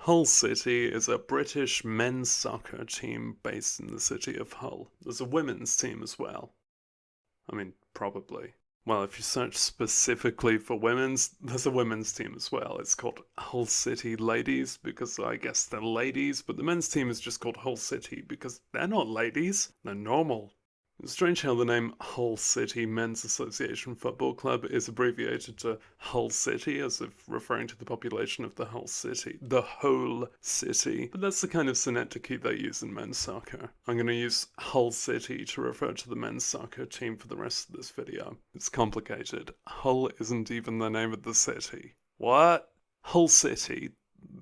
Hull City is a British men's soccer team based in the city of Hull. There's a women's team as well. I mean, probably. Well, if you search specifically for women's, there's a women's team as well. It's called Hull City Ladies because I guess they're ladies, but the men's team is just called Hull City because they're not ladies, they're normal. It's strange how the name Hull City Men's Association Football Club is abbreviated to Hull City, as if referring to the population of the Hull City. The whole city. But that's the kind of synecdoche they use in men's soccer. I'm going to use Hull City to refer to the men's soccer team for the rest of this video. It's complicated. Hull isn't even the name of the city. What? Hull City.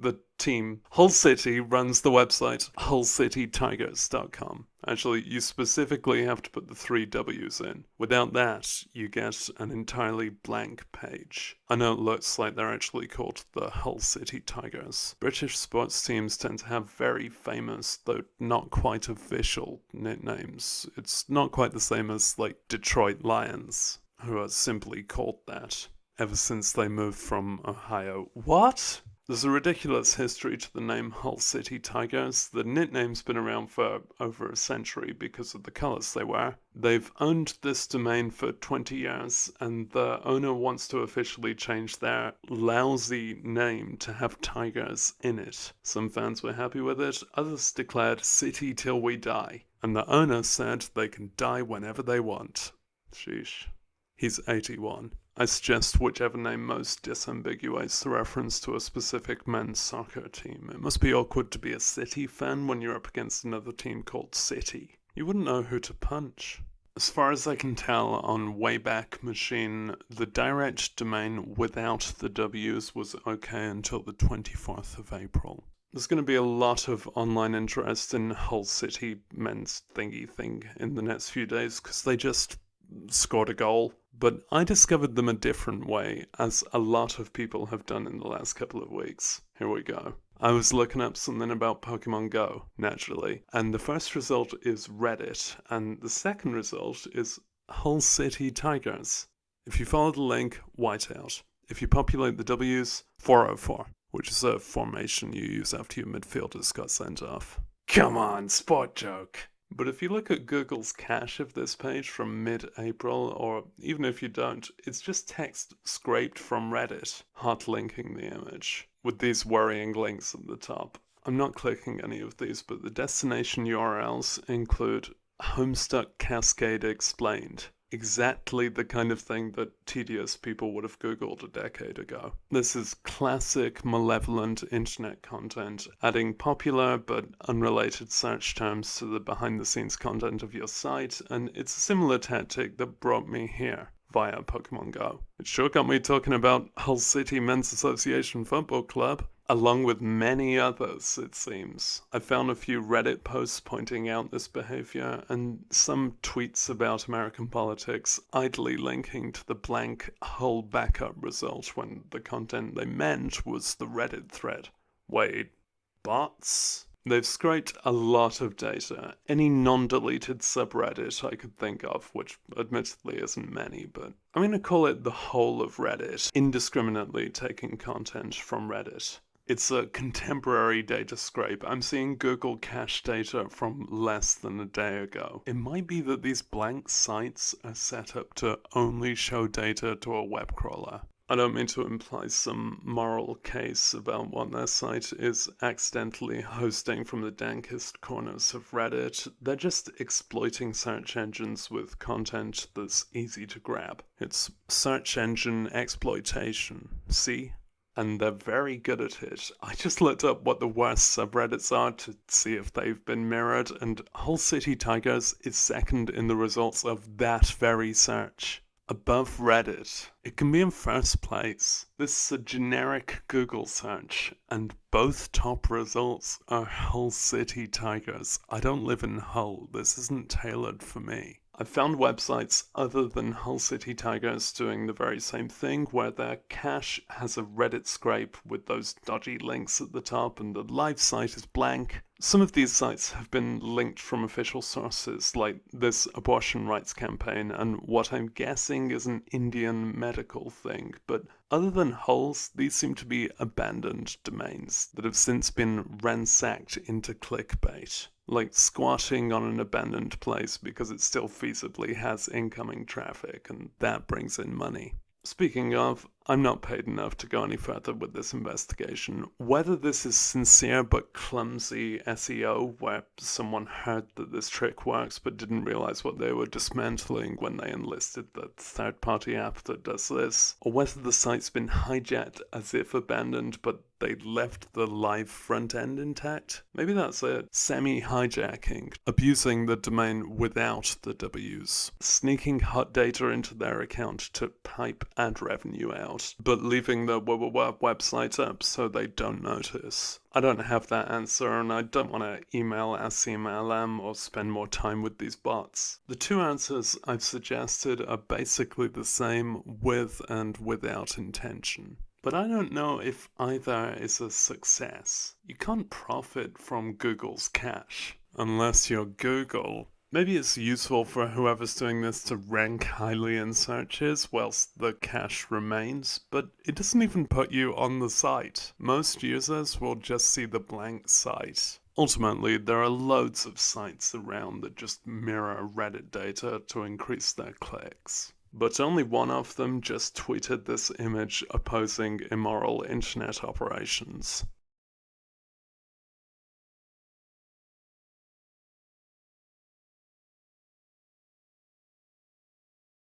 The team. Hull City runs the website hullcitytigers.com. Actually, you specifically have to put the 3 W's in. Without that, you get an entirely blank page. I know it looks like they're actually called the Hull City Tigers. British sports teams tend to have very famous, though not quite official, nicknames. It's not quite the same as, like, Detroit Lions, who are simply called that ever since they moved from Ohio. What? There's a ridiculous history to the name Hull City Tigers. The nickname's been around for over a century because of the colours they wear. They've owned this domain for 20 years, and the owner wants to officially change their lousy name to have tigers in it. Some fans were happy with it, others declared "City till we die," and the owner said they can die whenever they want. Sheesh. He's 81. I suggest whichever name most disambiguates the reference to a specific men's soccer team. It must be awkward to be a City fan when you're up against another team called City. You wouldn't know who to punch. As far as I can tell on Wayback Machine, the direct domain without the W's was okay until the 24th of April. There's going to be a lot of online interest in Hull City men's thingy thing in the next few days because they just scored a goal. But I discovered them a different way, as a lot of people have done in the last couple of weeks. Here we go. I was looking up something about Pokemon Go, naturally, and the first result is Reddit, and the second result is Hull City Tigers. If you follow the link, whiteout. If you populate the W's, 404, which is a formation you use after your midfielders got sent off. Come on, spot joke. But if you look at Google's cache of this page from mid-April, or even if you don't, it's just text scraped from Reddit, hot linking the image, with these worrying links at the top. I'm not clicking any of these, but the destination URLs include Homestuck Cascade Explained. Exactly the kind of thing that tedious people would have Googled a decade ago. This is classic malevolent internet content, adding popular but unrelated search terms to the behind-the-scenes content of your site, and it's a similar tactic that brought me here via Pokemon Go. It sure got me talking about Hull City Men's Association Football Club, along with many others, it seems. I found a few Reddit posts pointing out this behavior, and some tweets about American politics idly linking to the blank Hull backup result when the content they meant was the Reddit thread. Wait, bots? They've scraped a lot of data. Any non-deleted subreddit I could think of, which admittedly isn't many, but I'm going to call it the whole of Reddit, indiscriminately taking content from Reddit. It's a contemporary data scrape. I'm seeing Google cache data from less than a day ago. It might be that these blank sites are set up to only show data to a web crawler. I don't mean to imply some moral case about what their site is accidentally hosting from the dankest corners of Reddit. They're just exploiting search engines with content that's easy to grab. It's search engine exploitation, see? And they're very good at it. I just looked up what the worst subreddits are to see if they've been mirrored, and Hull City Tigers is second in the results of that very search. Above Reddit. It can be in first place. This is a generic Google search, and both top results are Hull City Tigers. I don't live in Hull. This isn't tailored for me. I found websites other than Hull City Tigers doing the very same thing, where their cache has a Reddit scrape with those dodgy links at the top and the live site is blank. Some of these sites have been linked from official sources, like this abortion rights campaign and what I'm guessing is an Indian medical thing, but other than Hull's, these seem to be abandoned domains that have since been ransacked into clickbait, like squatting on an abandoned place because it still feasibly has incoming traffic and that brings in money. Speaking of, I'm not paid enough to go any further with this investigation. Whether this is sincere but clumsy SEO, where someone heard that this trick works but didn't realize what they were dismantling when they enlisted the third-party app that does this, or whether the site's been hijacked as if abandoned but they left the live front end intact. Maybe that's a semi-hijacking, abusing the domain without the W's, sneaking hot data into their account to pipe ad revenue out, but leaving the website up so they don't notice. I don't have that answer, and I don't want to email Assem Allam or spend more time with these bots. The two answers I've suggested are basically the same with and without intention. But I don't know if either is a success. You can't profit from Google's cache unless you're Google. Maybe it's useful for whoever's doing this to rank highly in searches whilst the cache remains, but it doesn't even put you on the site. Most users will just see the blank site. Ultimately, there are loads of sites around that just mirror Reddit data to increase their clicks. But only one of them just tweeted this image opposing immoral internet operations.